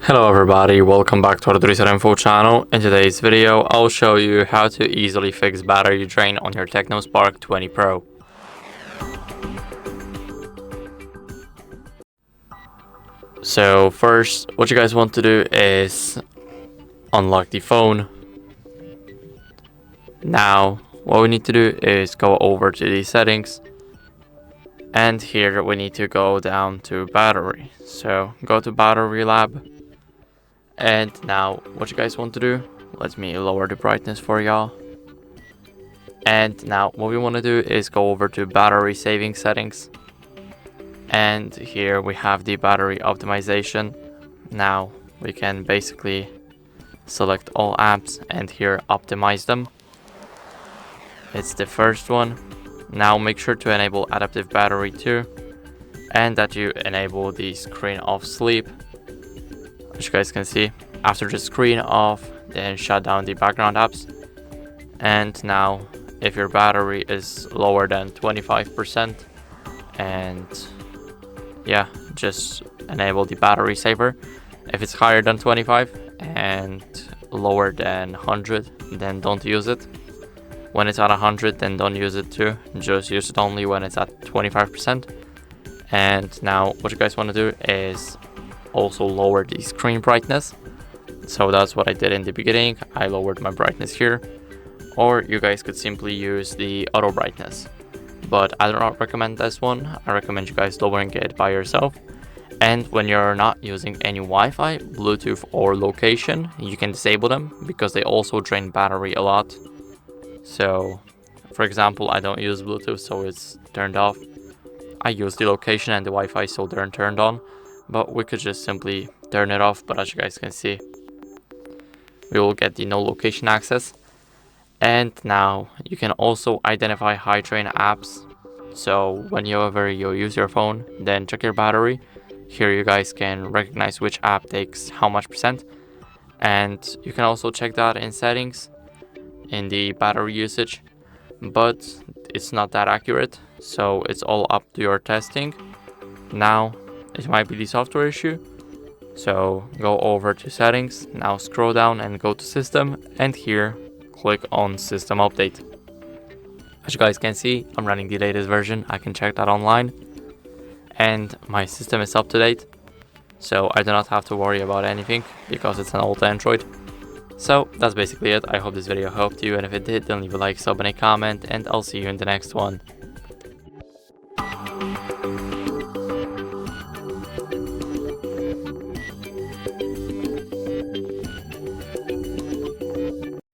Hello everybody, welcome back to HardReset.Info channel. In today's video, I'll show you how to easily fix battery drain on your TECNO Spark 20 Pro. So first, what you guys want to do is unlock the phone. Now, what we need to do is go over to the settings. And here we need to go down to battery. So go to battery lab. And now what you guys want to do, let me lower the brightness for y'all. And now what we want to do is go over to battery saving settings. And here we have the battery optimization. Now we can basically select all apps and here optimize them. It's the first one. Now make sure to enable adaptive battery too, and that you enable the screen off sleep. As you guys can see, after the screen off, then shut down the background apps. And now if your battery is lower than 25%, and yeah, just enable the battery saver. If it's higher than 25 and lower than 100, then don't use it. When it's at 100, then don't use it too. Just use it only when it's at 25%. And now what you guys want to do is also lower the screen brightness. So that's what I did in the beginning. I lowered my brightness here, or you guys could simply use the auto brightness, but I do not recommend this one. I recommend you guys lowering it by yourself. And when you're not using any Wi-Fi, Bluetooth, or location, you can disable them because they also drain battery a lot. So for example, I don't use Bluetooth, so it's turned off. I use the location and the Wi-Fi, so they're turned on. But we could just simply turn it off, but as you guys can see, we will get the no location access. And now you can also identify high drain apps. So whenever you use your phone, then check your battery. Here you guys can recognize which app takes how much percent. And you can also check that in settings in the battery usage, but it's not that accurate. So it's all up to your testing. Now, it might be the software issue. So go over to settings, now scroll down and go to system, and here click on system update. As you guys can see, I'm running the latest version. I can check that online and my system is up to date. So I do not have to worry about anything because it's an old Android. So that's basically it. I hope this video helped you, and if it did, then leave a like, sub, and a comment, and I'll see you in the next one.